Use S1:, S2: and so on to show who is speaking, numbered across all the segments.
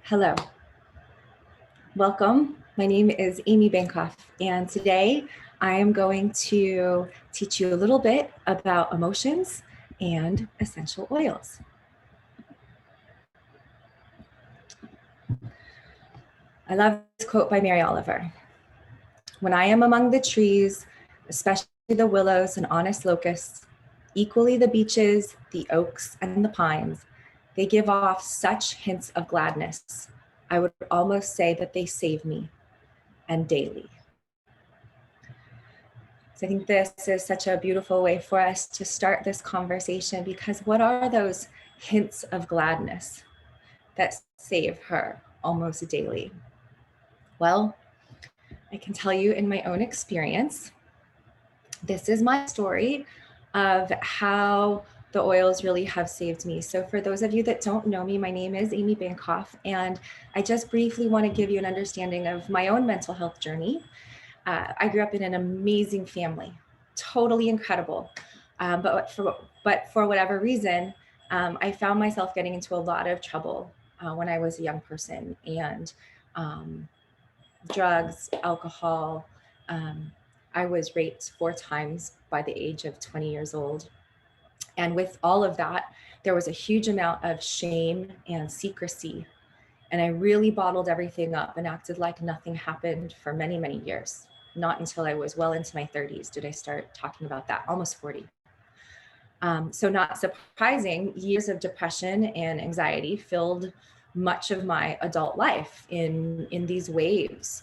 S1: Hello, welcome. My name is Amy Bankoff, and today I am going to teach you a little bit about emotions and essential oils. I love this quote by Mary Oliver. When I am among the trees, especially the willows and honest locusts, equally the beeches, the oaks, and the pines, they give off such hints of gladness. I would almost say that they save me, and daily. So I think this is such a beautiful way for us to start this conversation, because what are those hints of gladness that save her almost daily? Well, I can tell you in my own experience, this is my story of how the oils really have saved me. So for those of you that don't know me, my name is Amy Bankoff, and I just briefly want to give you an understanding of my own mental health journey. I grew up in an amazing family, totally incredible. But for whatever reason, I found myself getting into a lot of trouble when I was a young person, and drugs, alcohol. I was raped 4 times by the age of 20 years old. And with all of that, there was a huge amount of shame and secrecy. And I really bottled everything up and acted like nothing happened for many, many years. Not until I was well into my 30s did I start talking about that, almost 40. So not surprising, years of depression and anxiety filled much of my adult life in these waves.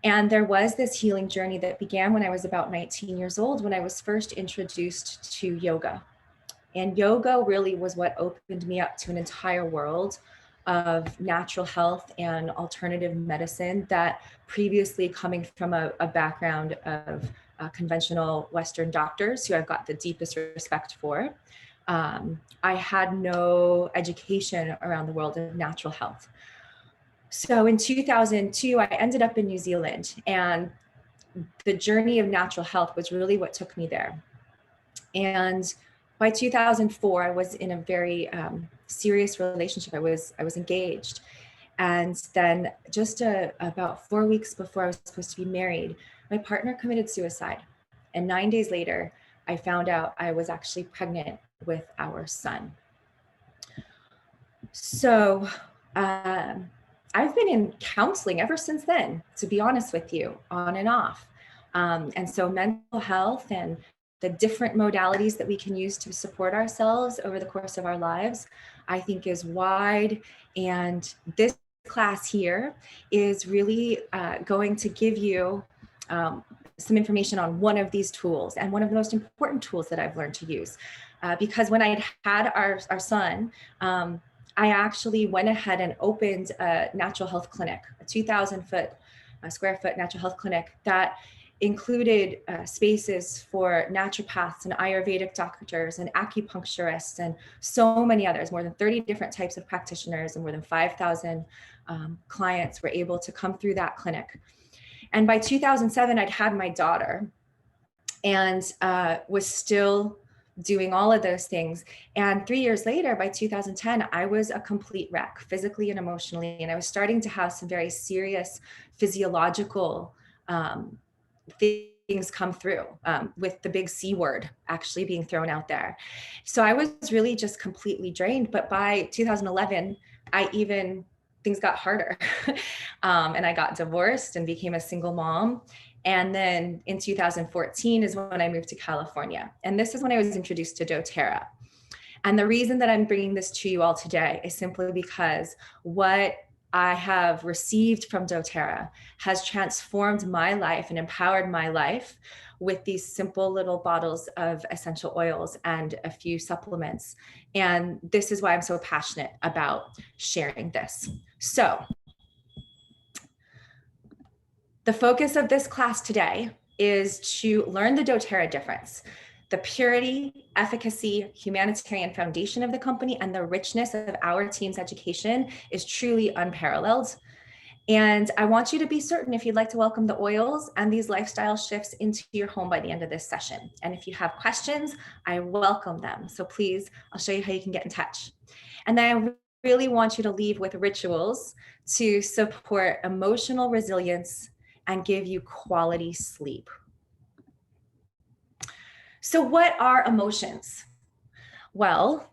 S1: And there was this healing journey that began when I was about 19 years old, when I was first introduced to yoga. And yoga really was what opened me up to an entire world of natural health and alternative medicine that previously, coming from a background of conventional Western doctors, who I've got the deepest respect for, I had no education around the world of natural health. So in 2002, I ended up in New Zealand, and the journey of natural health was really what took me there. And by 2004, I was in a very serious relationship. I was engaged. And then just about 4 weeks before I was supposed to be married, my partner committed suicide. And 9 days later, I found out I was actually pregnant with our son. So I've been in counseling ever since then, to be honest with you, on and off. And so mental health and the different modalities that we can use to support ourselves over the course of our lives, I think is wide. And this class here is really going to give you some information on one of these tools, and one of the most important tools that I've learned to use. Because when I had our son, I actually went ahead and opened a natural health clinic, a 2,000 square foot natural health clinic that included spaces for naturopaths and Ayurvedic doctors and acupuncturists and so many others. More than 30 different types of practitioners and more than 5,000 clients were able to come through that clinic. And by 2007, I'd had my daughter and was still doing all of those things. And 3 years later, by 2010, I was a complete wreck, physically and emotionally. And I was starting to have some very serious physiological things come through, with the big C word actually being thrown out there. So I was really just completely drained. But by 2011, things got harder. And I got divorced and became a single mom. And then in 2014 is when I moved to California. And this is when I was introduced to doTERRA. And the reason that I'm bringing this to you all today is simply because what I have received from doTERRA has transformed my life and empowered my life with these simple little bottles of essential oils and a few supplements. And this is why I'm so passionate about sharing this. So the focus of this class today is to learn the doTERRA difference, the purity, efficacy, humanitarian foundation of the company, and the richness of our team's education is truly unparalleled. And I want you to be certain if you'd like to welcome the oils and these lifestyle shifts into your home by the end of this session. And if you have questions, I welcome them. So please, I'll show you how you can get in touch. And then I really want you to leave with rituals to support emotional resilience and give you quality sleep. So, what are emotions? Well,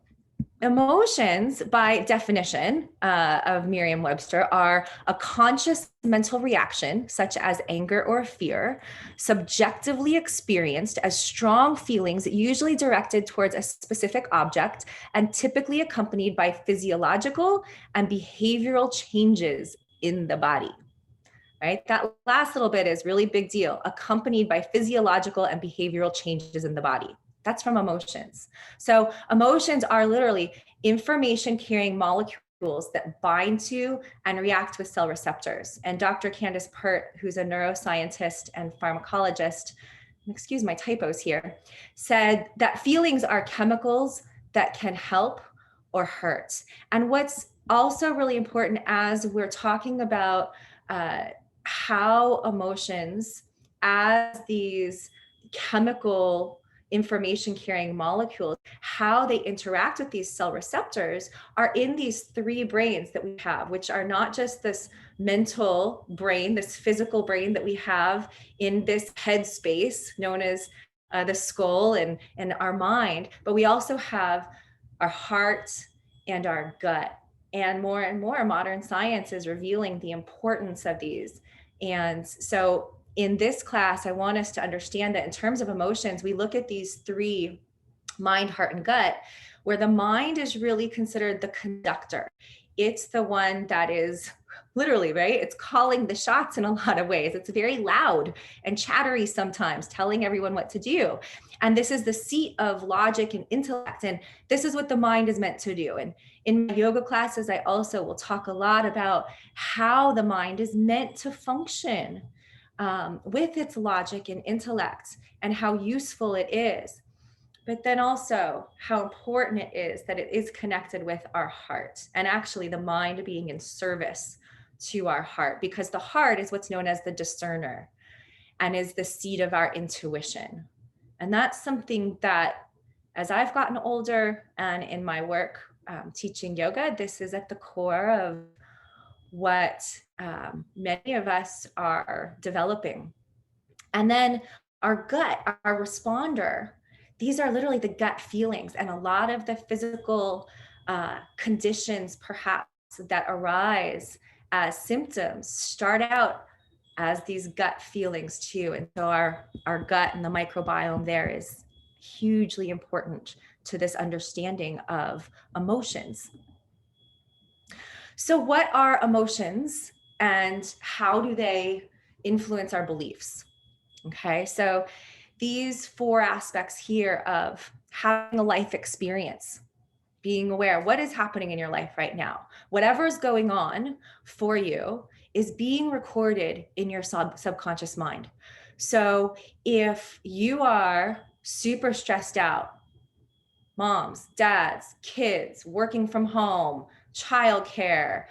S1: emotions, by definition of Merriam-Webster, are a conscious mental reaction, such as anger or fear, subjectively experienced as strong feelings, usually directed towards a specific object, and typically accompanied by physiological and behavioral changes in the body. Right? That last little bit is really big deal, accompanied by physiological and behavioral changes in the body. That's from emotions. So emotions are literally information carrying molecules that bind to and react with cell receptors. And Dr. Candace Pert, who's a neuroscientist and pharmacologist, excuse my typos here, said that feelings are chemicals that can help or hurt. And what's also really important as we're talking about how emotions, as these chemical information carrying molecules, how they interact with these cell receptors, are in these three brains that we have, which are not just this mental brain, this physical brain that we have in this head space known as the skull and our mind, but we also have our heart and our gut. And more modern science is revealing the importance of these. And so in this class, I want us to understand that in terms of emotions, we look at these three: mind, heart, and gut, where the mind is really considered the conductor. It's the one that is literally, right? It's calling the shots in a lot of ways. It's very loud and chattery sometimes, telling everyone what to do. And this is the seat of logic and intellect. And this is what the mind is meant to do. And in my yoga classes, I also will talk a lot about how the mind is meant to function with its logic and intellect, and how useful it is. But then also how important it is that it is connected with our heart, and actually the mind being in service to our heart, because the heart is what's known as the discerner and is the seat of our intuition. And that's something that, as I've gotten older and in my work teaching yoga, this is at the core of what many of us are developing. And then our gut, our responder, these are literally the gut feelings, and a lot of the physical conditions perhaps that arise as symptoms start out as these gut feelings too. And so our gut and the microbiome there is hugely important to this understanding of emotions. So what are emotions and how do they influence our beliefs? Okay, so these four aspects here of having a life experience, being aware what is happening in your life right now, whatever is going on for you is being recorded in your subconscious mind. So if you are super stressed out, moms, dads, kids, working from home, childcare,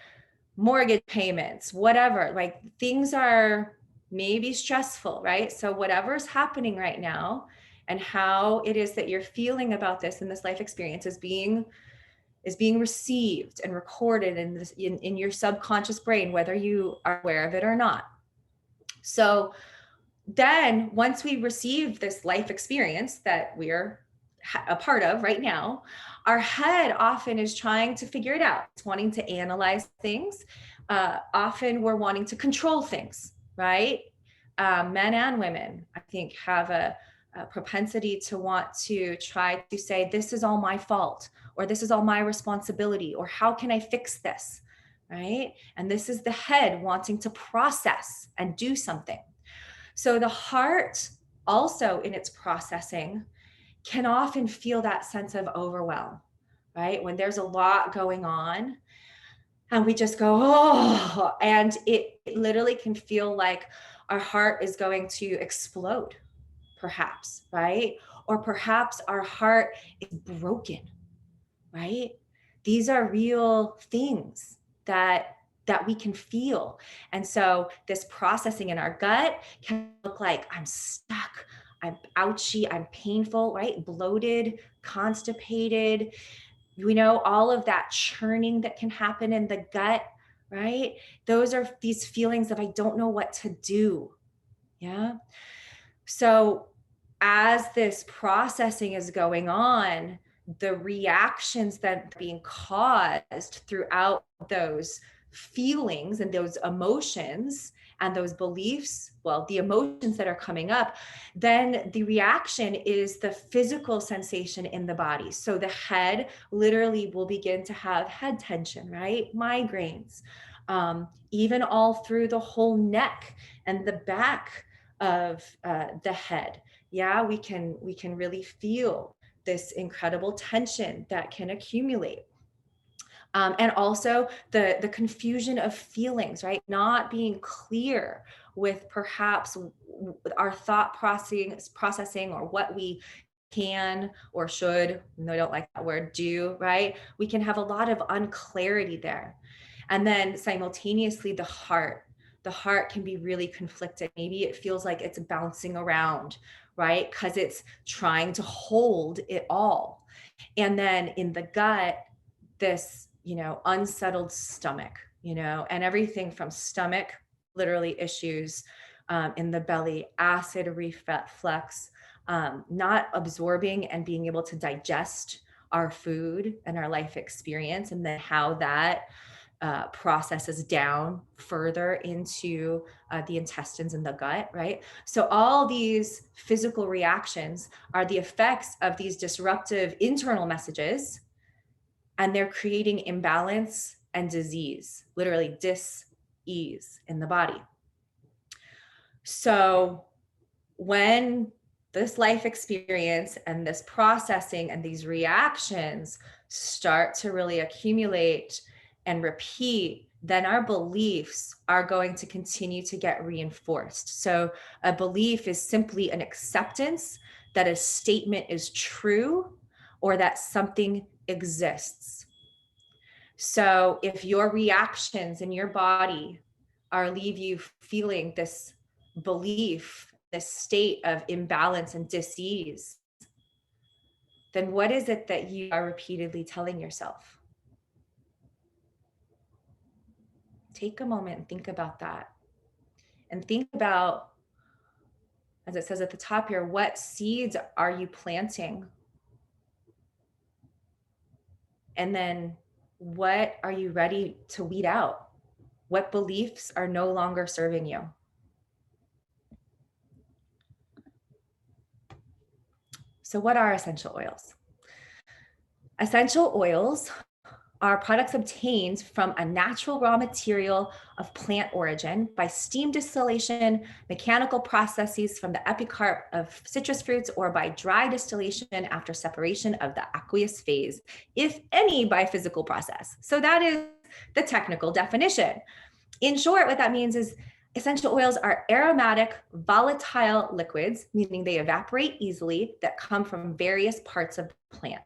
S1: mortgage payments, whatever, like things are maybe stressful, right? So whatever's happening right now and how it is that you're feeling about this and this life experience is being received and recorded in your subconscious brain, whether you are aware of it or not. So then once we receive this life experience that we're a part of right now, our head often is trying to figure it out. It's wanting to analyze things. Often we're wanting to control things, right? Men and women, I think, have a propensity to want to try to say, this is all my fault, or this is all my responsibility, or how can I fix this, right? And this is the head wanting to process and do something. So the heart also in its processing can often feel that sense of overwhelm, right? When there's a lot going on and we just go, oh, and it literally can feel like our heart is going to explode, perhaps, right? Or perhaps our heart is broken, right? These are real things that we can feel. And so this processing in our gut can look like I'm stuck, I'm ouchy, I'm painful, right? Bloated, constipated, We know all of that churning that can happen in the gut, right? Those are these feelings of I don't know what to do. Yeah. So as this processing is going on, the reactions that are being caused throughout those feelings and those emotions and those beliefs, well, the emotions that are coming up, then the reaction is the physical sensation in the body. So the head literally will begin to have head tension, right? Migraines, even all through the whole neck and the back of the head. Yeah, we can really feel this incredible tension that can accumulate. And also the confusion of feelings, right? Not being clear with perhaps our thought processing or what we can or should, no, I don't like that word, do, right? We can have a lot of unclarity there. And then simultaneously, the heart can be really conflicted. Maybe it feels like it's bouncing around, right? Because it's trying to hold it all. And then in the gut, this, unsettled stomach, and everything from stomach, literally issues in the belly, acid reflux, not absorbing and being able to digest our food and our life experience, and then how that processes down further into the intestines and the gut, right? So all these physical reactions are the effects of these disruptive internal messages, and they're creating imbalance and disease, literally dis-ease in the body. So when this life experience and this processing and these reactions start to really accumulate and repeat, then our beliefs are going to continue to get reinforced. So a belief is simply an acceptance that a statement is true or that something exists. So if your reactions in your body are leave you feeling this belief, this state of imbalance and dis-ease, then what is it that you are repeatedly telling yourself? Take a moment and think about that. And think about, as it says at the top here, what seeds are you planting? And then what are you ready to weed out? What beliefs are no longer serving you? So what are essential oils? Essential oils are products obtained from a natural raw material of plant origin by steam distillation, mechanical processes from the epicarp of citrus fruits, or by dry distillation after separation of the aqueous phase, if any by physical process. So that is the technical definition. In short, what that means is essential oils are aromatic, volatile liquids, meaning they evaporate easily, that come from various parts of the plant.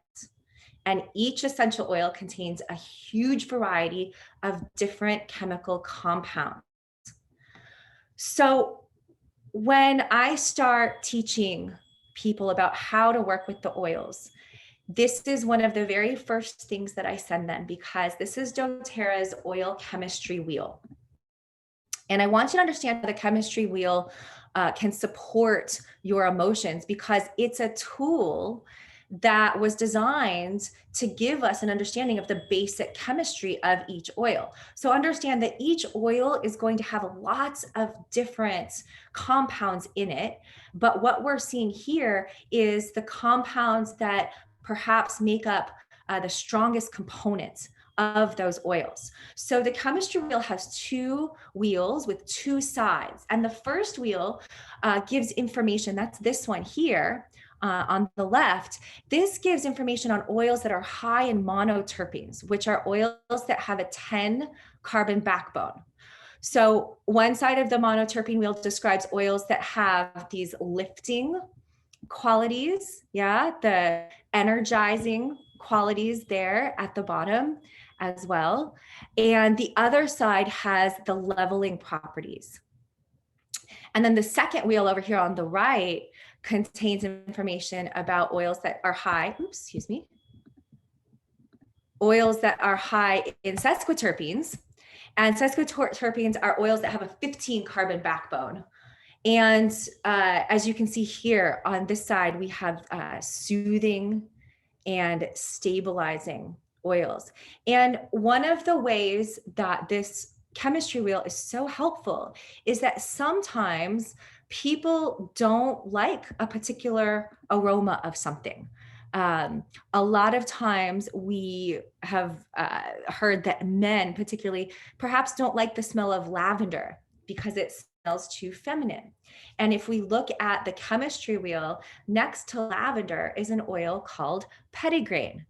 S1: And each essential oil contains a huge variety of different chemical compounds. So when I start teaching people about how to work with the oils, this is one of the very first things that I send them, because this is doTERRA's oil chemistry wheel. And I want you to understand how the chemistry wheel can support your emotions, because it's a tool that was designed to give us an understanding of the basic chemistry of each oil. So understand that each oil is going to have lots of different compounds in it. But what we're seeing here is the compounds that perhaps make up the strongest components of those oils. So the chemistry wheel has two wheels with two sides. And the first wheel gives information, that's this one here, on the left. This gives information on oils that are high in monoterpenes, which are oils that have a 10 carbon backbone. So one side of the monoterpene wheel describes oils that have these lifting qualities, the energizing qualities there at the bottom as well. And the other side has the leveling properties. And then the second wheel over here on the right contains information about oils that are high, oils that are high in sesquiterpenes. And sesquiterpenes are oils that have a 15 carbon backbone. And as you can see here on this side, we have soothing and stabilizing oils. And one of the ways that this chemistry wheel is so helpful is that sometimes people don't like a particular aroma of something. A lot of times we have heard that men particularly perhaps don't like the smell of lavender because it smells too feminine. And if we look at the chemistry wheel, next to lavender is an oil called petitgrain.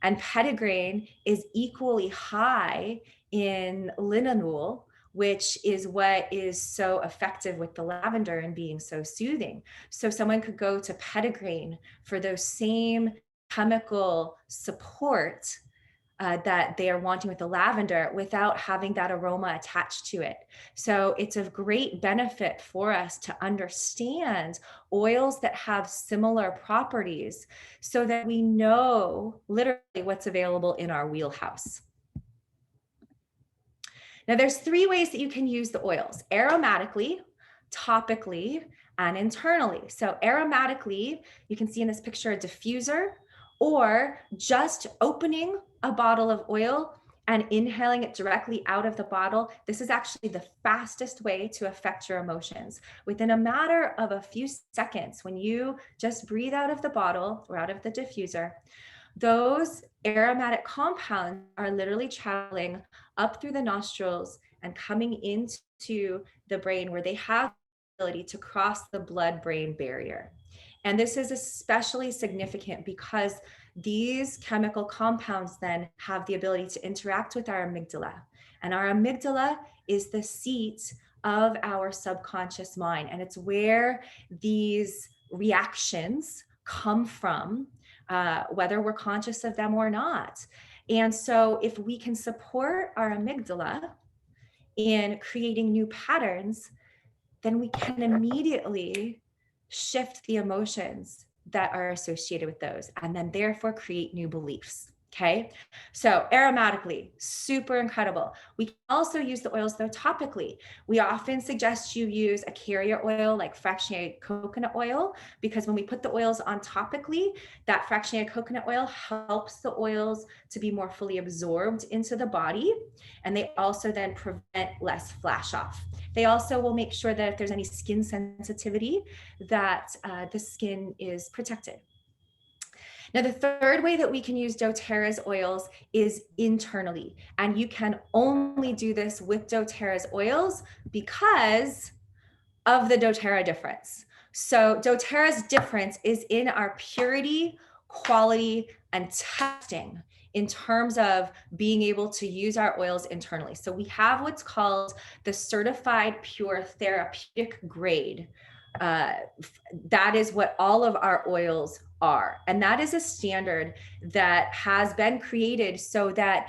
S1: And petitgrain is equally high in linalool, which is what is so effective with the lavender and being so soothing. So someone could go to petitgrain for those same chemical support that they are wanting with the lavender without having that aroma attached to it. So it's of great benefit for us to understand oils that have similar properties so that we know literally what's available in our wheelhouse. Now there's 3 ways that you can use the oils: aromatically, topically, and internally. So aromatically, you can see in this picture a diffuser, or just opening a bottle of oil and inhaling it directly out of the bottle. This is actually the fastest way to affect your emotions. Within a matter of a few seconds, when you just breathe out of the bottle or out of the diffuser, those aromatic compounds are literally traveling up through the nostrils and coming into the brain, where they have the ability to cross the blood-brain barrier. And this is especially significant because these chemical compounds then have the ability to interact with our amygdala. And our amygdala is the seat of our subconscious mind. And it's where these reactions come from, whether we're conscious of them or not. And so if we can support our amygdala in creating new patterns, then we can immediately shift the emotions that are associated with those, and then therefore create new beliefs. Okay, so aromatically, super incredible. We can also use the oils though topically. We often suggest you use a carrier oil like fractionated coconut oil, because when we put the oils on topically, that fractionated coconut oil helps the oils to be more fully absorbed into the body, and they also then prevent less flash off. They also will make sure that if there's any skin sensitivity, that the skin is protected. Now, the third way that we can use doTERRA's oils is internally. And you can only do this with doTERRA's oils because of the doTERRA difference. So doTERRA's difference is in our purity, quality, and testing in terms of being able to use our oils internally. So we have what's called the certified pure therapeutic grade. That is what all of our oils are. And that is a standard that has been created so that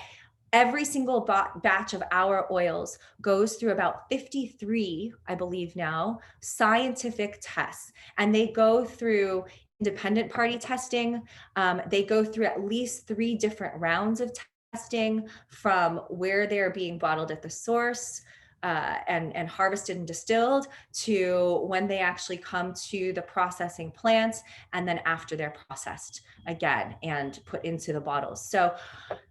S1: every single batch of our oils goes through about 53, I believe now, scientific tests. And they go through independent party testing. They go through at least 3 different rounds of testing, from where they're being bottled at the source, and harvested and distilled, to when they actually come to the processing plant, and then after they're processed again and put into the bottles. So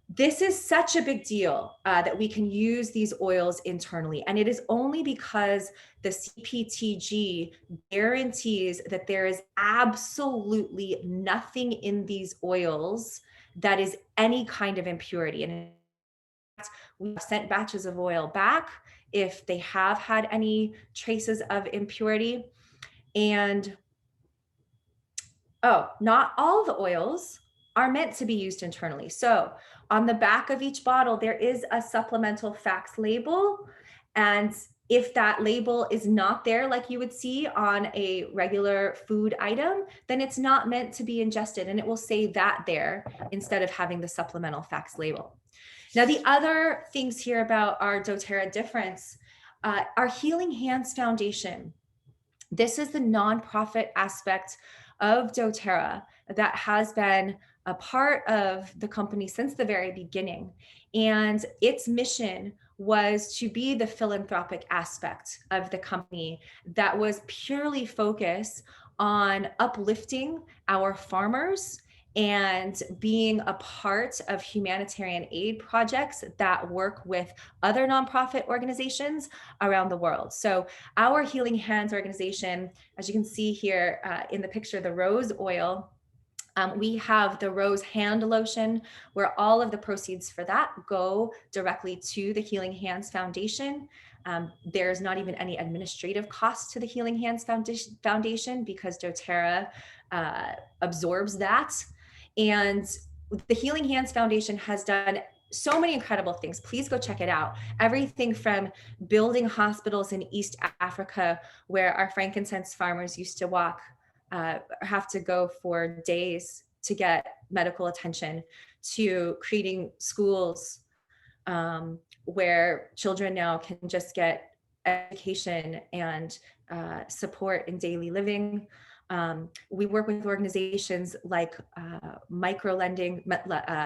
S1: this is such a big deal that we can use these oils internally. And it is only because the CPTG guarantees that there is absolutely nothing in these oils that is any kind of impurity. And in fact, we've sent batches of oil back if they have had any traces of impurity. And not all the oils are meant to be used internally. So on the back of each bottle, there is a supplemental facts label. And if that label is not there, like you would see on a regular food item, then it's not meant to be ingested, and it will say that there instead of having the supplemental facts label. Now, the other things here about our doTERRA difference, our Healing Hands Foundation. This is the nonprofit aspect of doTERRA that has been a part of the company since the very beginning. And its mission was to be the philanthropic aspect of the company that was purely focused on uplifting our farmers and being a part of humanitarian aid projects that work with other nonprofit organizations around the world. So our Healing Hands organization, as you can see here in the picture, the rose oil, we have the rose hand lotion, where all of the proceeds for that go directly to the Healing Hands Foundation. There's not even any administrative cost to the Healing Hands Foundation because doTERRA absorbs that. And the Healing Hands Foundation has done so many incredible things. Please go check it out. Everything from building hospitals in East Africa, where our frankincense farmers used to walk, have to go for days to get medical attention, to creating schools where children now can just get education and support in daily living. We work with organizations like Microlending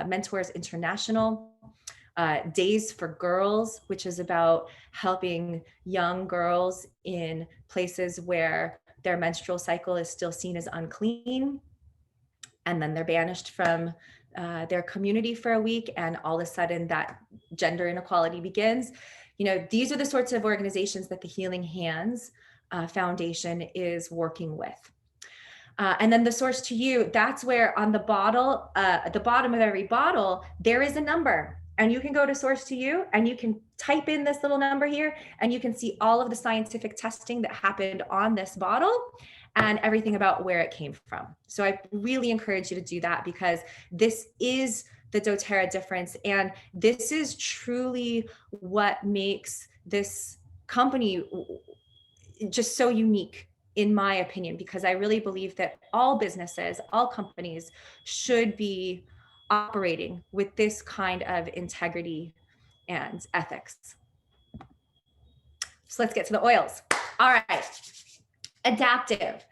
S1: Mentors International, Days for Girls, which is about helping young girls in places where their menstrual cycle is still seen as unclean, and then they're banished from their community for a week, and all of a sudden that gender inequality begins. You know, these are the sorts of organizations that the Healing Hands Foundation is working with. And then the source to you, that's where on the bottle, at the bottom of every bottle, there is a number. And you can go to source to you and you can type in this little number here and you can see all of the scientific testing that happened on this bottle and everything about where it came from. So I really encourage you to do that, because this is the doTERRA difference. And this is truly what makes this company just so unique, in my opinion, because I really believe that all businesses, all companies should be operating with this kind of integrity and ethics. So let's get to the oils. All right, adaptive.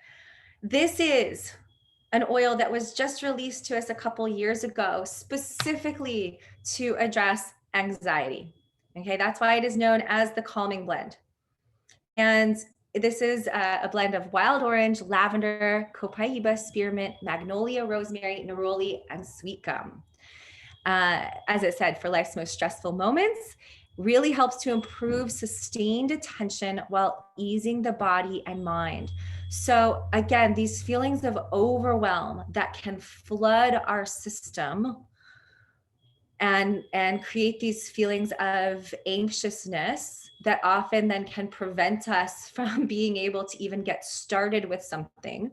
S1: This is an oil that was just released to us a couple years ago, specifically to address anxiety. Okay, that's why it is known as the calming blend. And this is a blend of wild orange, lavender, copaiba, spearmint, magnolia, rosemary, neroli, and sweet gum. As it said, for life's most stressful moments, really helps to improve sustained attention while easing the body and mind. So again, these feelings of overwhelm that can flood our system and create these feelings of anxiousness that often then can prevent us from being able to even get started with something.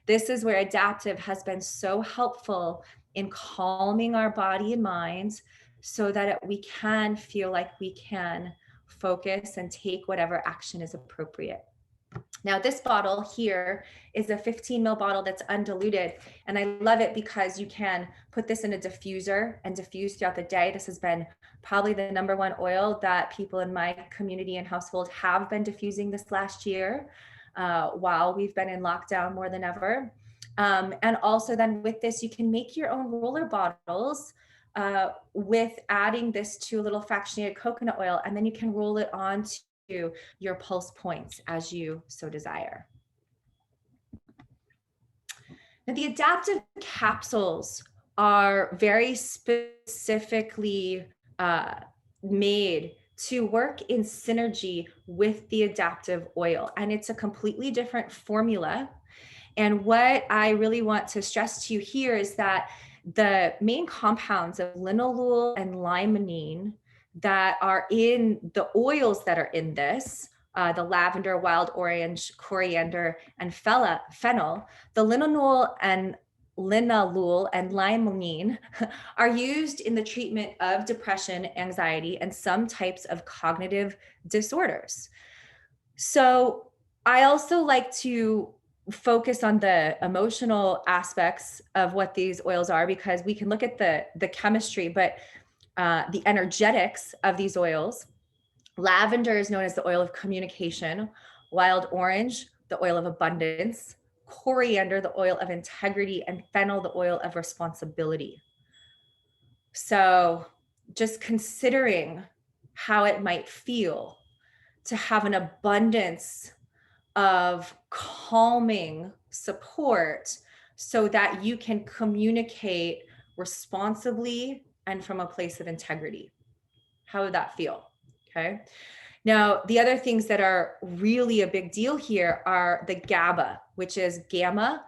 S1: This is where adaptive has been so helpful in calming our body and mind so that we can feel like we can focus and take whatever action is appropriate. Now, this bottle here is a 15 ml bottle that's undiluted. And I love it because you can put this in a diffuser and diffuse throughout the day. This has been probably the #1 oil that people in my community and household have been diffusing this last year while we've been in lockdown more than ever. And also then with this, you can make your own roller bottles with adding this to a little fractionated coconut oil, and then you can roll it onto your pulse points as you so desire. Now, the adaptive capsules are very specifically made to work in synergy with the adaptive oil, and it's a completely different formula. And what I really want to stress to you here is that the main compounds of linalool and limonene that are in the oils that are in this, the lavender, wild orange, coriander, and fennel, the linalool and limonene are used in the treatment of depression, anxiety, and some types of cognitive disorders. So I also like to focus on the emotional aspects of what these oils are, because we can look at the chemistry, but the energetics of these oils. Lavender is known as the oil of communication, wild orange, the oil of abundance, coriander, the oil of integrity, and fennel, the oil of responsibility. So just considering how it might feel to have an abundance of calming support so that you can communicate responsibly and from a place of integrity. How would that feel? Okay. Now, the other things that are really a big deal here are the GABA, which is gamma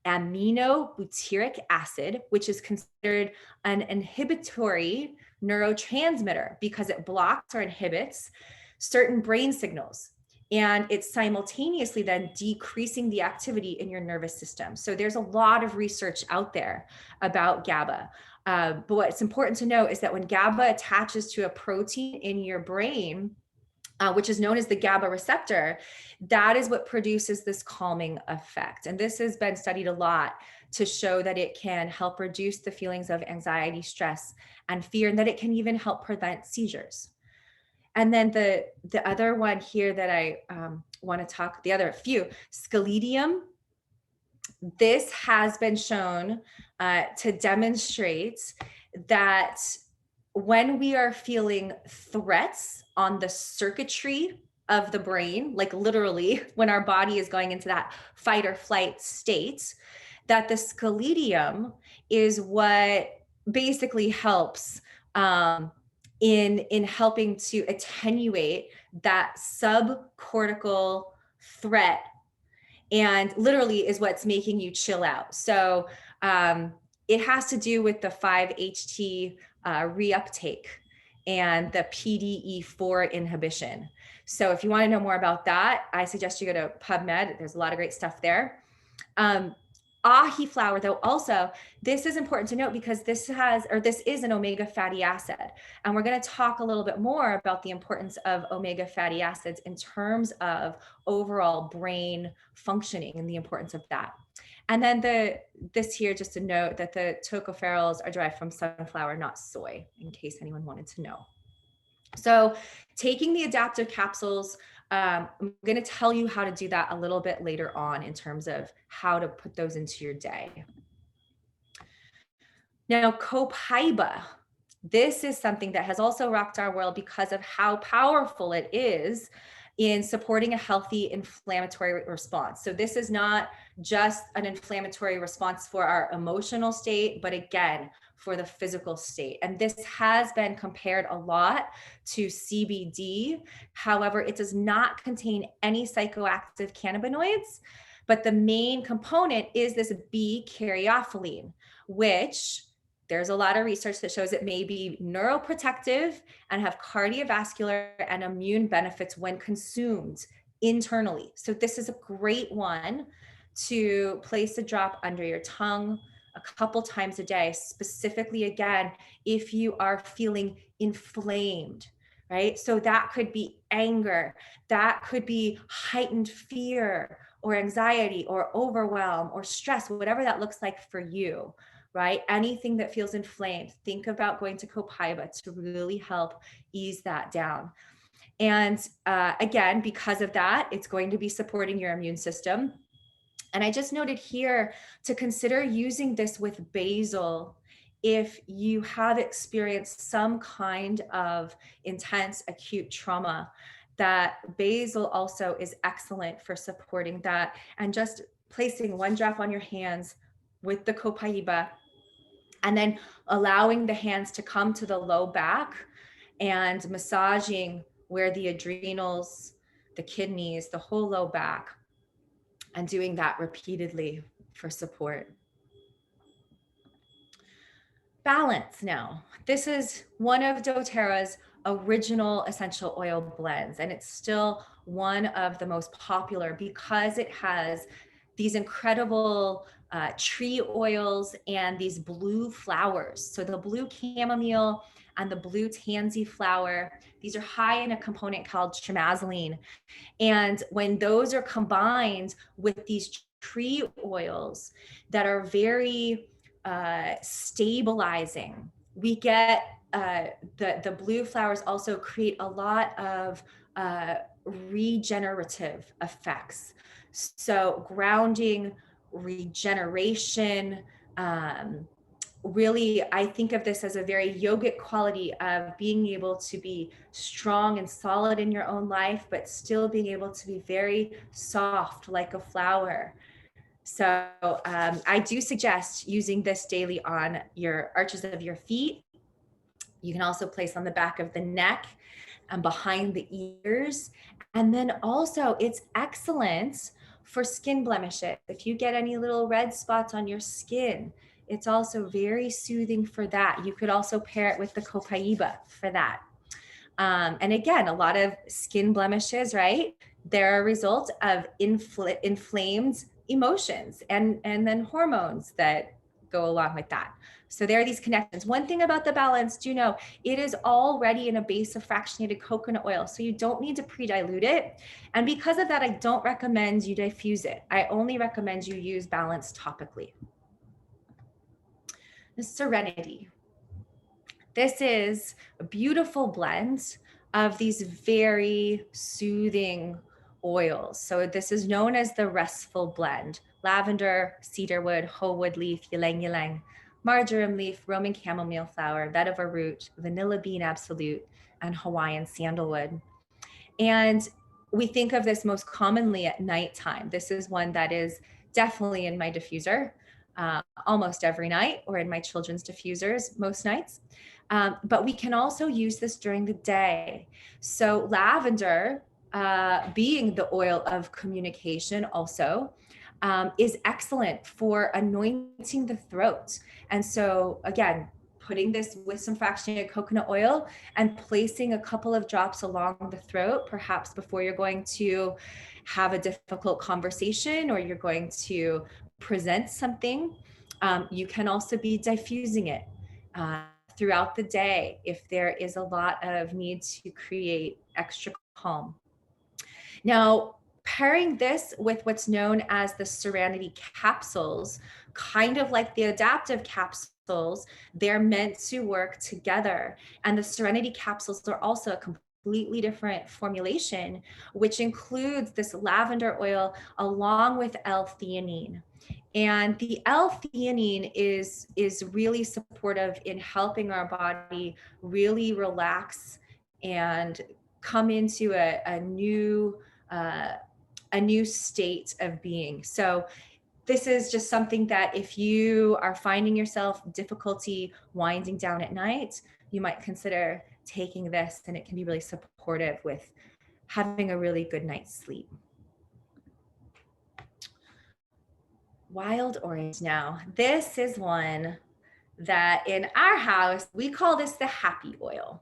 S1: aminobutyric acid, which is considered an inhibitory neurotransmitter because it blocks or inhibits certain brain signals. And it's simultaneously then decreasing the activity in your nervous system. So there's a lot of research out there about GABA. But what's important to know is that when GABA attaches to a protein in your brain, which is known as the GABA receptor, that is what produces this calming effect. And this has been studied a lot to show that it can help reduce the feelings of anxiety, stress, and fear, and that it can even help prevent seizures. And then the other one here that I want to talk, the other few, sclerotium. This has been shown to demonstrate that when we are feeling threats on the circuitry of the brain, like literally when our body is going into that fight or flight state, that the sclerotium is what basically helps in helping to attenuate that subcortical threat, and literally is what's making you chill out. So it has to do with the 5-HT reuptake and the PDE4 inhibition. So if you want to know more about that, I suggest you go to PubMed. There's a lot of great stuff there. Ahi flower, though, also, this is important to note because this is an omega fatty acid. And we're going to talk a little bit more about the importance of omega fatty acids in terms of overall brain functioning and the importance of that. And then this here, just to note that the tocopherols are derived from sunflower, not soy, in case anyone wanted to know. So taking the adaptive capsules, I'm going to tell you how to do that a little bit later on in terms of how to put those into your day. Now, copaiba. This is something that has also rocked our world because of how powerful it is in supporting a healthy inflammatory response. So this is not just an inflammatory response for our emotional state, but again, for the physical state. And this has been compared a lot to CBD. However, it does not contain any psychoactive cannabinoids, but the main component is this B-caryophyllene, which there's a lot of research that shows it may be neuroprotective and have cardiovascular and immune benefits when consumed internally. So this is a great one to place a drop under your tongue a couple times a day, specifically, again, if you are feeling inflamed, right? So that could be anger, that could be heightened fear or anxiety or overwhelm or stress, whatever that looks like for you, right? Anything that feels inflamed, think about going to copaiba to really help ease that down. And again, because of that, it's going to be supporting your immune system. And I just noted here to consider using this with basil if you have experienced some kind of intense acute trauma. That basil also is excellent for supporting that. And just placing one drop on your hands with the copaiba, and then allowing the hands to come to the low back and massaging where the adrenals, the kidneys, the whole low back, and doing that repeatedly for support. Balance now. This is one of doTERRA's original essential oil blends, and it's still one of the most popular because it has these incredible tree oils and these blue flowers. So the blue chamomile and the blue tansy flower, these are high in a component called trimazoline. And when those are combined with these tree oils that are very stabilizing, we get the blue flowers also create a lot of regenerative effects. So grounding, regeneration, um, really, I think of this as a very yogic quality of being able to be strong and solid in your own life, but still being able to be very soft like a flower. So I do suggest using this daily on your arches of your feet. You can also place on the back of the neck and behind the ears. And then also, it's excellent for skin blemishes. If you get any little red spots on your skin, it's also very soothing for that. You could also pair it with the copaiba for that. And again, a lot of skin blemishes, right? They're a result of inflamed emotions and then hormones that go along with that. So there are these connections. One thing about the balance, do know it is already in a base of fractionated coconut oil, so you don't need to pre-dilute it. And because of that, I don't recommend you diffuse it. I only recommend you use balance topically. The Serenity. This is a beautiful blend of these very soothing oils. So this is known as the restful blend: lavender, cedarwood, hoewood leaf, ylang ylang, marjoram leaf, Roman chamomile flower, vetiver root, vanilla bean absolute, and Hawaiian sandalwood. And we think of this most commonly at nighttime. This is one that is definitely in my diffuser almost every night, or in my children's diffusers most nights. But we can also use this during the day. So lavender, being the oil of communication also, is excellent for anointing the throat. And so again, putting this with some fractionated coconut oil and placing a couple of drops along the throat, perhaps before you're going to have a difficult conversation or you're going to present something. You can also be diffusing it throughout the day if there is a lot of need to create extra calm. Now, pairing this with what's known as the Serenity capsules, kind of like the adaptive capsules, they're meant to work together. And the Serenity capsules are also a completely different formulation, which includes this lavender oil along with L-theanine. And the L-theanine is really supportive in helping our body really relax and come into uh, a new state of being. So this is just something that if you are finding yourself difficulty winding down at night, you might consider taking this, and it can be really supportive with having a really good night's sleep. Wild orange now. This is one that in our house, we call this the happy oil.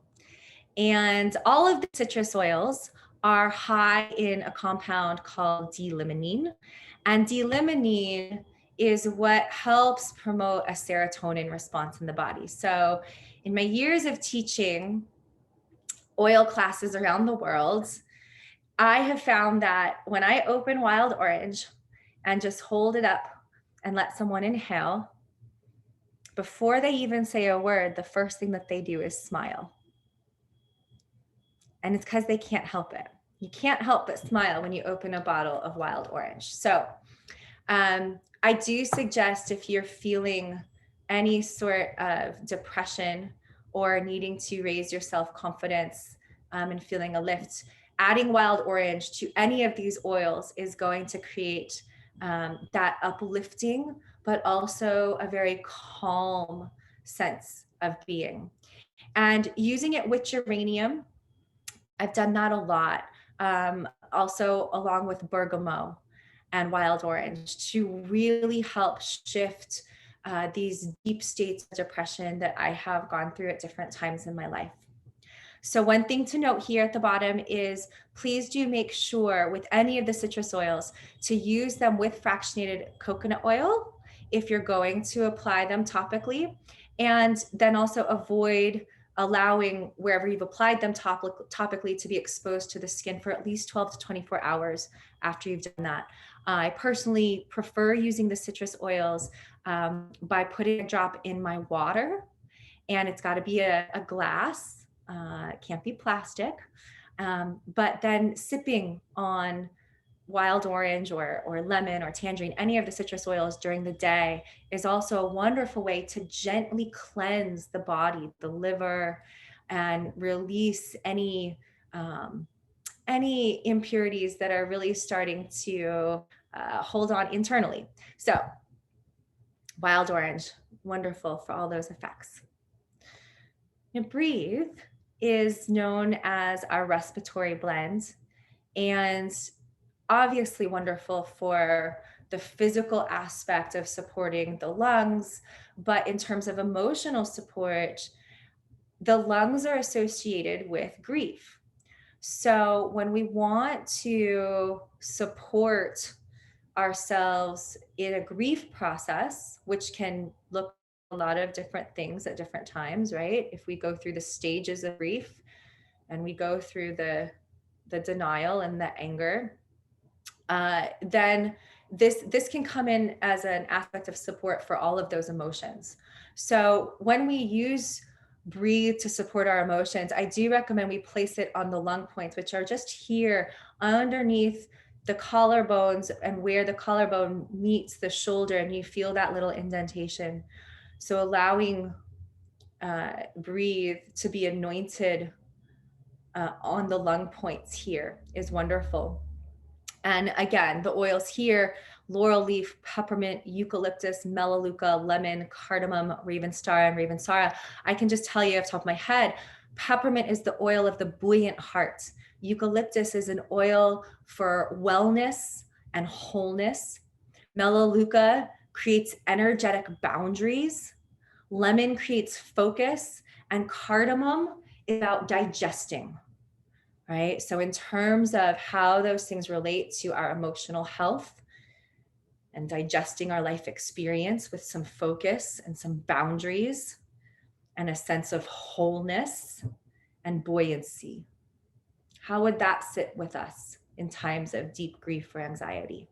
S1: And all of the citrus oils are high in a compound called D-limonene. And D-limonene is what helps promote a serotonin response in the body. So in my years of teaching oil classes around the world, I have found that when I open wild orange and just hold it up and let someone inhale, before they even say a word, the first thing that they do is smile. And it's because they can't help it. You can't help but smile when you open a bottle of wild orange. So I do suggest, if you're feeling any sort of depression or needing to raise your self-confidence and feeling a lift, adding wild orange to any of these oils is going to create that uplifting, but also a very calm sense of being. And using it with geranium, I've done that a lot. Also, along with bergamot and wild orange, to really help shift these deep states of depression that I have gone through at different times in my life. So one thing to note here at the bottom is, please do make sure with any of the citrus oils to use them with fractionated coconut oil if you're going to apply them topically, and then also avoid allowing wherever you've applied them topically to be exposed to the skin for at least 12 to 24 hours after you've done that. I personally prefer using the citrus oils by putting a drop in my water and it's got to be a glass. It can't be plastic. But then sipping on wild orange or lemon or tangerine, any of the citrus oils during the day is also a wonderful way to gently cleanse the body, the liver, and release any impurities that are really starting to hold on internally. So wild orange, wonderful for all those effects. Now, breathe is known as our respiratory blend, and obviously wonderful for the physical aspect of supporting the lungs, but in terms of emotional support, the lungs are associated with grief. So when we want to support ourselves in a grief process, which can look a lot of different things at different times, right? If we go through the stages of grief and we go through the denial and the anger, then this can come in as an aspect of support for all of those emotions. So when we use breathe to support our emotions, I do recommend we place it on the lung points, which are just here underneath the collarbones and where the collarbone meets the shoulder, and you feel that little indentation. So allowing breathe to be anointed on the lung points here is wonderful. And again, the oils here: laurel leaf, peppermint, eucalyptus, melaleuca, lemon, cardamom, ravenstar, and ravensara. I can just tell you off the top of my head, peppermint is the oil of the buoyant heart. Eucalyptus is an oil for wellness and wholeness. Melaleuca creates energetic boundaries. Lemon creates focus. And cardamom is about digesting. Right? So in terms of how those things relate to our emotional health and digesting our life experience with some focus and some boundaries and a sense of wholeness and buoyancy, how would that sit with us in times of deep grief or anxiety?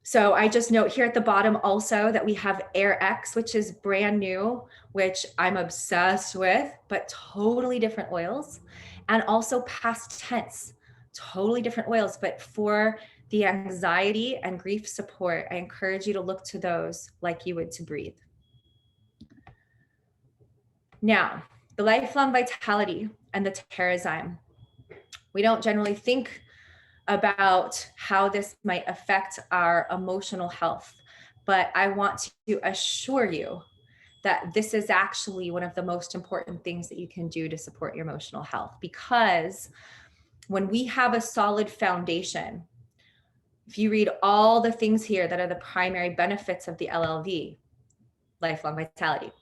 S1: So I just note here at the bottom also that we have Air X, which is brand new, which I'm obsessed with, but totally different oils. And also Past Tense, totally different oils, but for the anxiety and grief support, I encourage you to look to those like you would to breathe. Now, the lifelong vitality and the Terrazyme. We don't generally think about how this might affect our emotional health, but I want to assure you that this is actually one of the most important things that you can do to support your emotional health, because when we have a solid foundation, if you read all the things here that are the primary benefits of the LLV, lifelong vitality,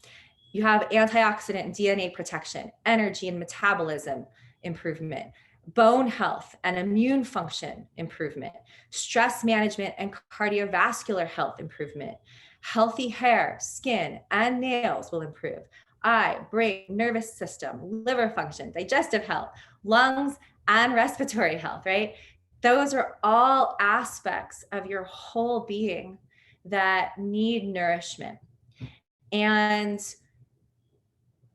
S1: you have antioxidant and DNA protection, energy and metabolism improvement, bone health and immune function improvement, stress management and cardiovascular health improvement, healthy hair, skin, and nails will improve, eye, brain, nervous system, liver function, digestive health, lungs, and respiratory health, right? Those are all aspects of your whole being that need nourishment. And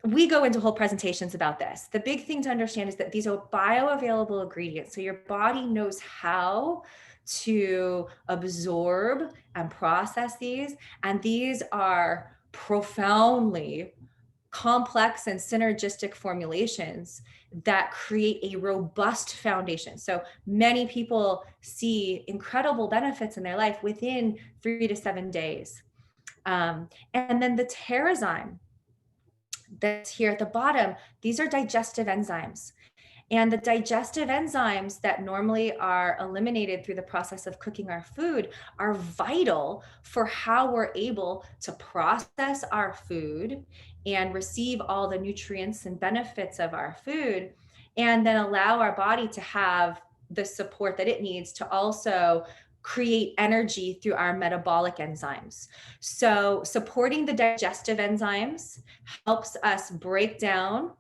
S1: we go into whole presentations about this. The big thing to understand is that these are bioavailable ingredients. So your body knows how to absorb and process these. And these are profoundly complex and synergistic formulations that create a robust foundation. So many people see incredible benefits in their life within 3 to 7 days. And then the Terrazyme that's here at the bottom, these are digestive enzymes. And the digestive enzymes that normally are eliminated through the process of cooking our food are vital for how we're able to process our food and receive all the nutrients and benefits of our food, and then allow our body to have the support that it needs to also create energy through our metabolic enzymes. So supporting the digestive enzymes helps us break down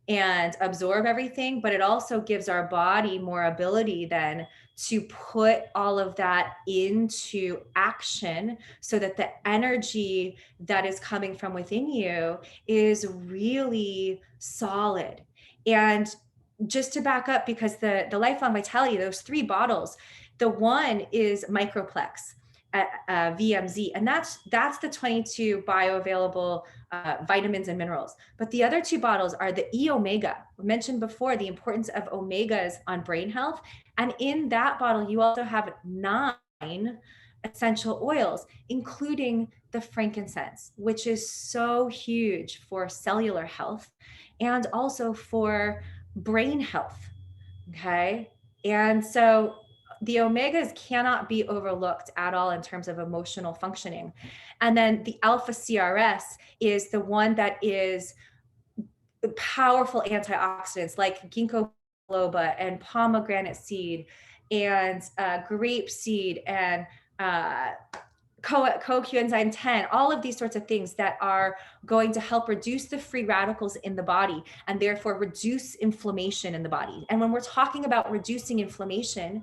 S1: and absorb everything, but it also gives our body more ability then to put all of that into action so that the energy that is coming from within you is really solid. And just to back up, because the lifelong vitality, those 3 bottles, the one is microplex VMZ, and that's the 22 bioavailable vitamins and minerals. But the other 2 bottles are the E-omega. We mentioned before the importance of omegas on brain health, and in that bottle you also have 9 essential oils, including the frankincense, which is so huge for cellular health and also for brain health. Okay. And so the omegas cannot be overlooked at all in terms of emotional functioning. And then the alpha CRS is the one that is powerful antioxidants like ginkgo biloba and pomegranate seed and grape seed and coenzyme 10, all of these sorts of things that are going to help reduce the free radicals in the body and therefore reduce inflammation in the body. And when we're talking about reducing inflammation,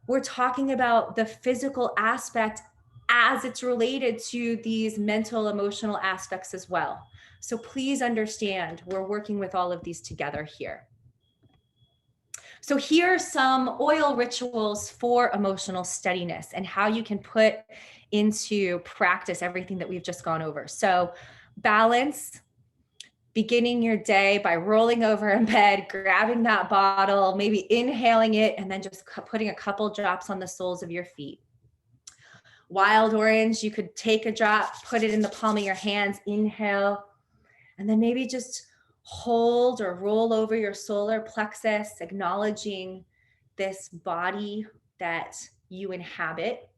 S1: we're talking about the physical aspect as it's related to these mental, emotional aspects as well. So please understand, we're working with all of these together here. So here are some oil rituals for emotional steadiness and how you can put into practice everything that we've just gone over. So balance, beginning your day by rolling over in bed, grabbing that bottle, maybe inhaling it, and then just putting a couple drops on the soles of your feet. Wild orange, you could take a drop, put it in the palm of your hands, inhale, and then maybe just hold or roll over your solar plexus, acknowledging this body that you inhabit.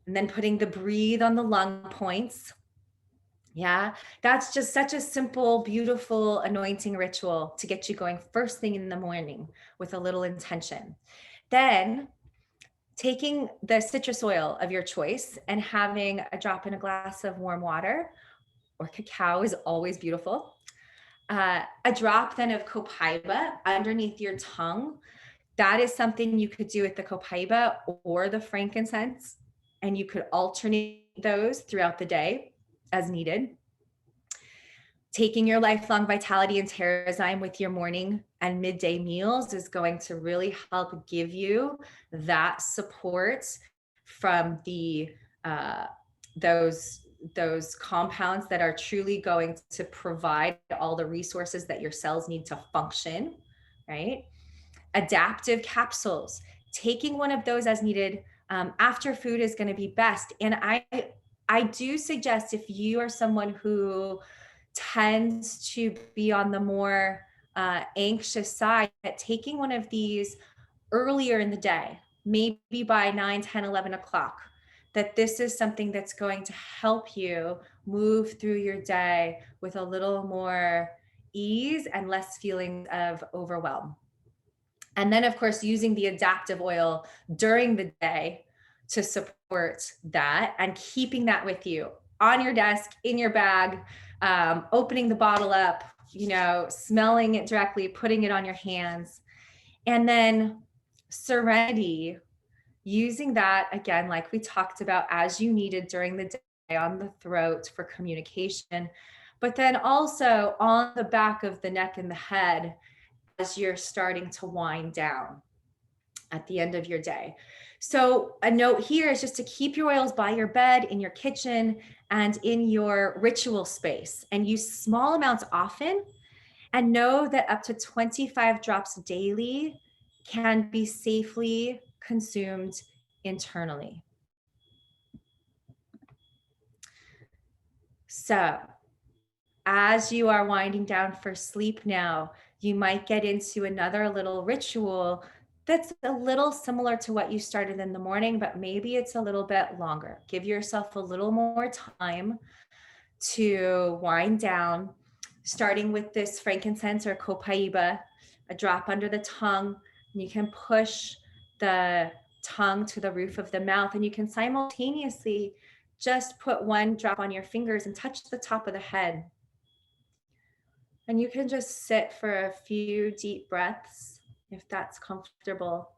S1: And then putting the breathe on the lung points. Yeah, that's just such a simple, beautiful anointing ritual to get you going first thing in the morning with a little intention. Then taking the citrus oil of your choice and having a drop in a glass of warm water or cacao is always beautiful. A drop then of copaiba underneath your tongue. That is something you could do with the copaiba or the frankincense, and you could alternate those throughout the day as needed. Taking your lifelong vitality and Terrazyme with your morning and midday meals is going to really help give you that support from the those compounds that are truly going to provide all the resources that your cells need to function, right? Adaptive capsules, taking one of those as needed after food is going to be best. And I do suggest, if you are someone who tends to be on the more anxious side, that taking one of these earlier in the day, maybe by 9, 10, 11 o'clock, that this is something that's going to help you move through your day with a little more ease and less feelings of overwhelm. And then, of course, using the adaptive oil during the day to support that and keeping that with you on your desk, in your bag, opening the bottle up, smelling it directly, putting it on your hands. And then serenity, using that again, like we talked about, as you needed during the day on the throat for communication, but then also on the back of the neck and the head as you're starting to wind down at the end of your day. So a note here is just to keep your oils by your bed, in your kitchen, and in your ritual space, and use small amounts often, and know that up to 25 drops daily can be safely consumed internally. So as you are winding down for sleep now, you might get into another little ritual that's a little similar to what you started in the morning, but maybe it's a little bit longer. Give yourself a little more time to wind down, starting with this frankincense or copaiba, a drop under the tongue. And you can push the tongue to the roof of the mouth, and you can simultaneously just put one drop on your fingers and touch the top of the head. And you can just sit for a few deep breaths if that's comfortable,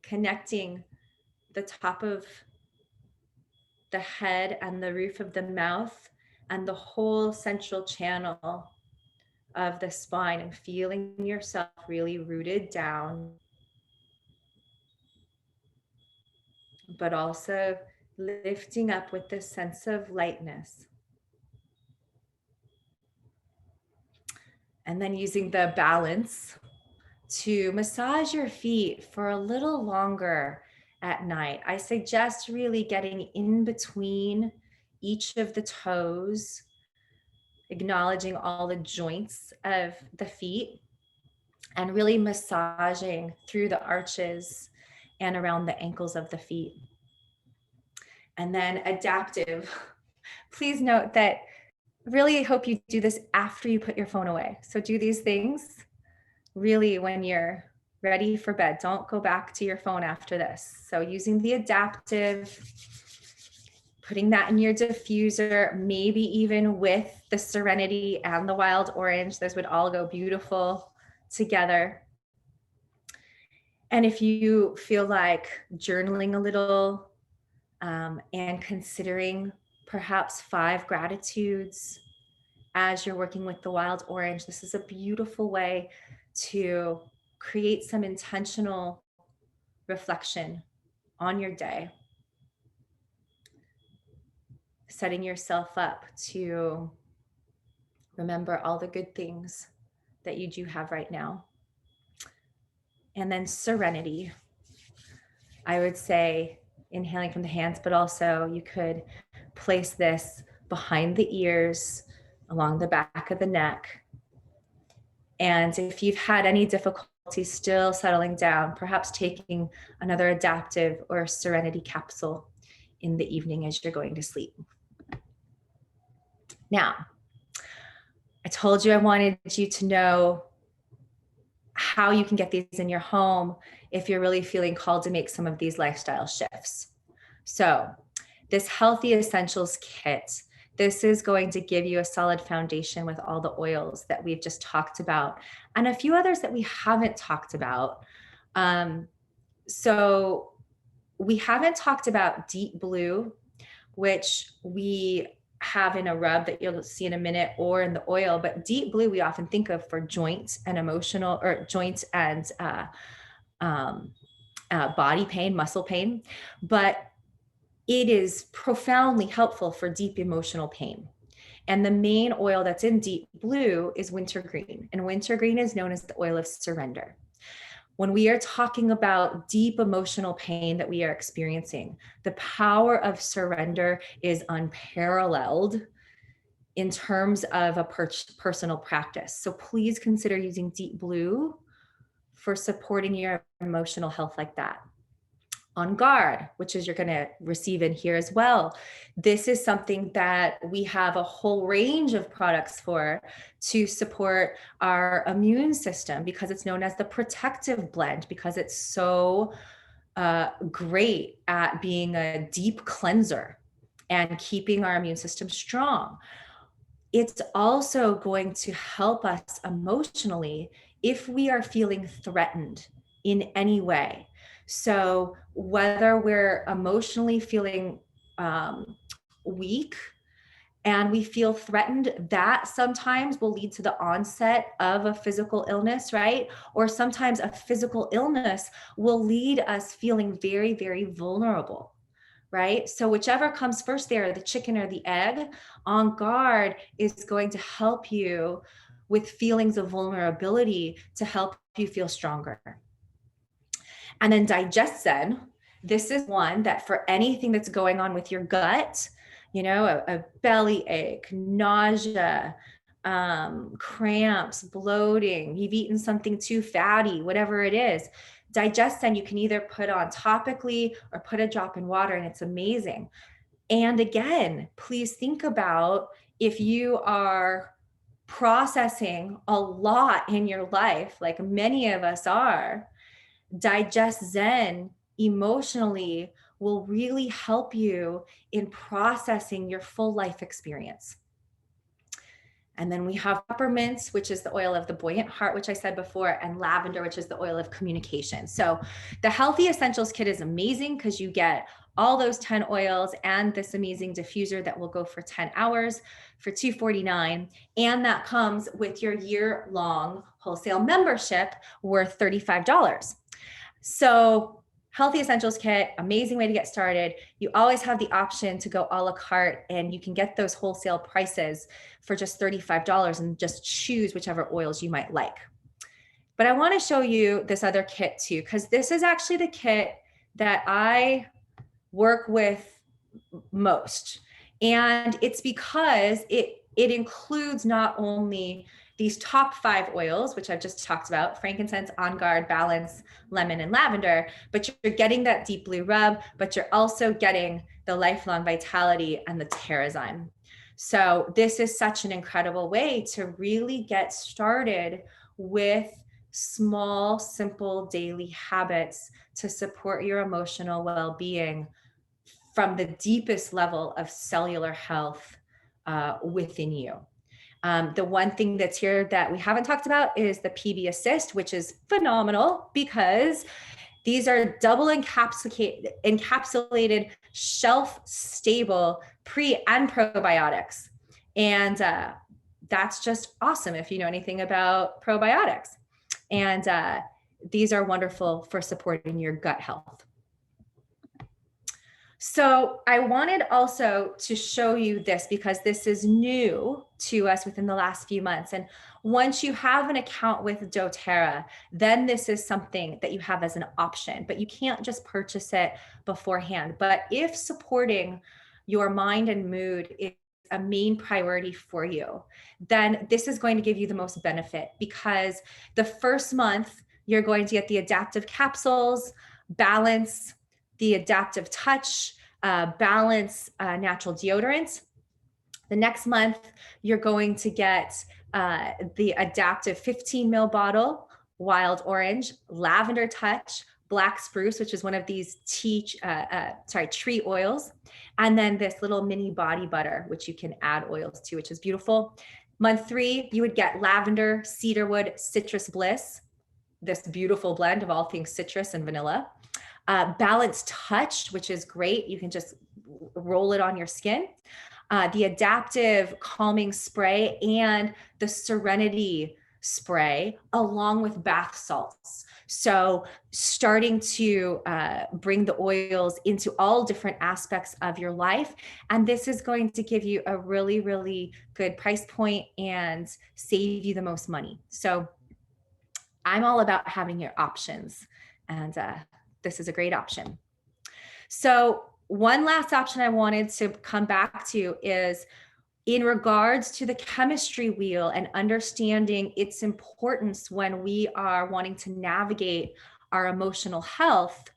S1: connecting the top of the head and the roof of the mouth and the whole central channel of the spine, and feeling yourself really rooted down, but also lifting up with this sense of lightness. And then using the balance to massage your feet for a little longer at night. I suggest really getting in between each of the toes, acknowledging all the joints of the feet, and really massaging through the arches and around the ankles of the feet. And then adaptive. Please note that really hope you do this after you put your phone away. So do these things really when you're ready for bed. Don't go back to your phone after this. So using the adaptive, putting that in your diffuser, maybe even with the serenity and the wild orange, those would all go beautiful together. And if you feel like journaling a little and considering perhaps 5 gratitudes as you're working with the wild orange, this is a beautiful way to create some intentional reflection on your day, setting yourself up to remember all the good things that you do have right now. And then serenity. I would say inhaling from the hands, but also you could place this behind the ears, along the back of the neck. And if you've had any difficulty still settling down, perhaps taking another adaptive or serenity capsule in the evening as you're going to sleep. Now, I told you I wanted you to know how you can get these in your home if you're really feeling called to make some of these lifestyle shifts. So this Healthy Essentials Kit, this is going to give you a solid foundation with all the oils that we've just talked about and a few others that we haven't talked about. So we haven't talked about Deep Blue, which we have in a rub that you'll see in a minute, or in the oil. But Deep Blue we often think of for joints and emotional, or joints and body pain, muscle pain, but it is profoundly helpful for deep emotional pain. And the main oil that's in Deep Blue is wintergreen, and wintergreen is known as the oil of surrender. When we are talking about deep emotional pain that we are experiencing, the power of surrender is unparalleled in terms of a personal practice. So please consider using Deep Blue for supporting your emotional health like that. On Guard, which is you're going to receive in here as well. This is something that we have a whole range of products for to support our immune system, because it's known as the protective blend, because it's so great at being a deep cleanser and keeping our immune system strong. It's also going to help us emotionally if we are feeling threatened in any way. So whether we're emotionally feeling weak and we feel threatened, that sometimes will lead to the onset of a physical illness, right? Or sometimes a physical illness will lead us feeling very, very vulnerable, right? So whichever comes first there, the chicken or the egg, On Guard is going to help you with feelings of vulnerability to help you feel stronger. And then Digest Zen, this is one that for anything that's going on with your gut, you know, a belly ache, nausea, cramps, bloating, you've eaten something too fatty, whatever it is, Digest Zen you can either put on topically or put a drop in water, and it's amazing. And again, please think about if you are processing a lot in your life, like many of us are, Digest Zen emotionally will really help you in processing your full life experience. And then we have peppermint, which is the oil of the buoyant heart, which I said before, and lavender, which is the oil of communication. So the Healthy Essentials Kit is amazing because you get all those 10 oils and this amazing diffuser that will go for 10 hours for $249. And that comes with your year-long wholesale membership worth $35. So Healthy Essentials Kit, amazing way to get started. You always have the option to go a la carte, and you can get those wholesale prices for just $35 and just choose whichever oils you might like. But I want to show you this other kit too, because this is actually the kit that I work with most. And it's because it includes not only these top 5 oils, which I've just talked about, frankincense, on guard, balance, lemon, and lavender, but you're getting that deep blue rub, but you're also getting the lifelong vitality and the Terrazyme. So this is such an incredible way to really get started with small, simple daily habits to support your emotional well-being from the deepest level of cellular health within you. The one thing that's here that we haven't talked about is the PB Assist, which is phenomenal because these are double encapsulated, shelf-stable pre and probiotics. And that's just awesome if you know anything about probiotics. And these are wonderful for supporting your gut health. So I wanted also to show you this because this is new to us within the last few months. And once you have an account with doTERRA, then this is something that you have as an option, but you can't just purchase it beforehand. But if supporting your mind and mood is a main priority for you, then this is going to give you the most benefit because the first month you're going to get the adaptive capsules, balance, the adaptive touch, balance, natural deodorant. The next month, you're going to get the adaptive 15 ml bottle, wild orange, lavender touch, black spruce, which is one of these tree oils, and then this little mini body butter, which you can add oils to, which is beautiful. Month 3, you would get lavender, cedarwood, citrus bliss, this beautiful blend of all things citrus and vanilla. Balance touch, which is great. You can just roll it on your skin. The adaptive calming spray and the serenity spray along with bath salts. So starting to bring the oils into all different aspects of your life. And this is going to give you a really, really good price point and save you the most money. So I'm all about having your options, and this is a great option. So one last option I wanted to come back to is in regards to the chemistry wheel and understanding its importance when we are wanting to navigate our emotional health.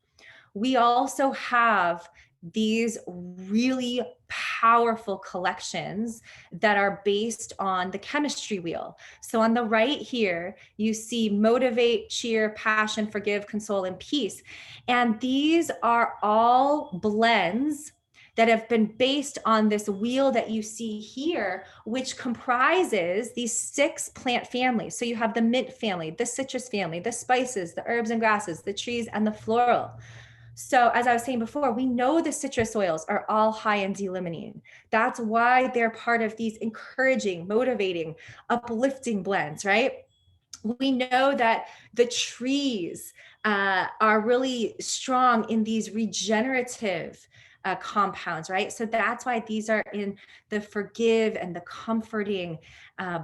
S1: We also have these really powerful collections that are based on the chemistry wheel. So on the right here, you see motivate, cheer, passion, forgive, console, and peace. And these are all blends that have been based on this wheel that you see here, which comprises these 6 plant families. So you have the mint family, the citrus family, the spices, the herbs and grasses, the trees, and the floral. So as I was saying before, we know the citrus oils are all high in D-limonene. That's why they're part of these encouraging, motivating, uplifting blends, right? We know that the trees are really strong in these regenerative compounds, right? So that's why these are in the forgive and the comforting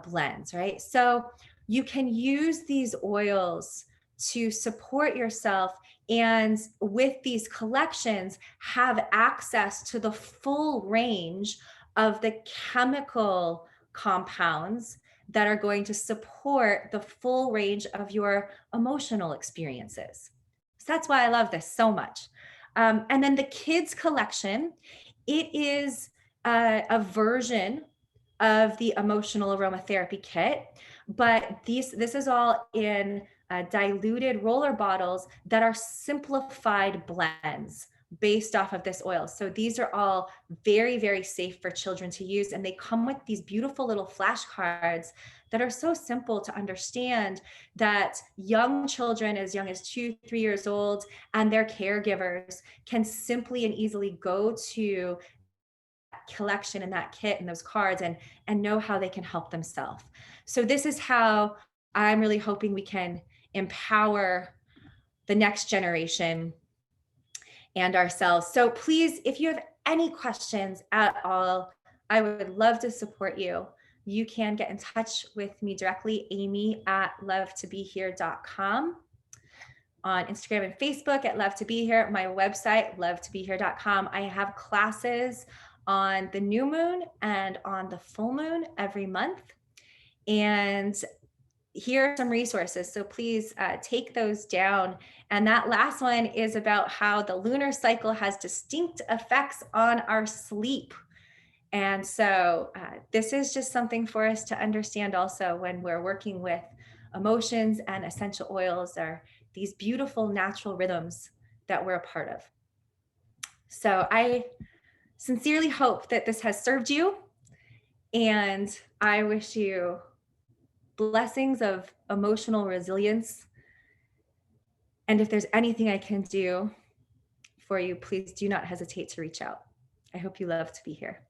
S1: blends, right? So you can use these oils to support yourself, and with these collections have access to the full range of the chemical compounds that are going to support the full range of your emotional experiences. So that's why I love this so much. And then the kids collection, it is a version of the emotional aromatherapy kit, but this is all in diluted roller bottles that are simplified blends based off of this oil. So these are all very, very safe for children to use. And they come with these beautiful little flashcards that are so simple to understand, that young children as young as 2, 3 years old and their caregivers can simply and easily go to collection and that kit and those cards and know how they can help themselves. So this is how I'm really hoping we can empower the next generation and ourselves. So please, if you have any questions at all, I would love to support you. You can get in touch with me directly, amy@lovetobehere.com, on Instagram and Facebook at Love to Be Here, my website, lovetobehere.com. I have classes on the new moon and on the full moon every month. And here are some resources. So please take those down. And that last one is about how the lunar cycle has distinct effects on our sleep. And so this is just something for us to understand also when we're working with emotions, and essential oils are these beautiful natural rhythms that we're a part of. So I sincerely hope that this has served you, and I wish you blessings of emotional resilience. And if there's anything I can do for you, please do not hesitate to reach out. I hope you love to be here.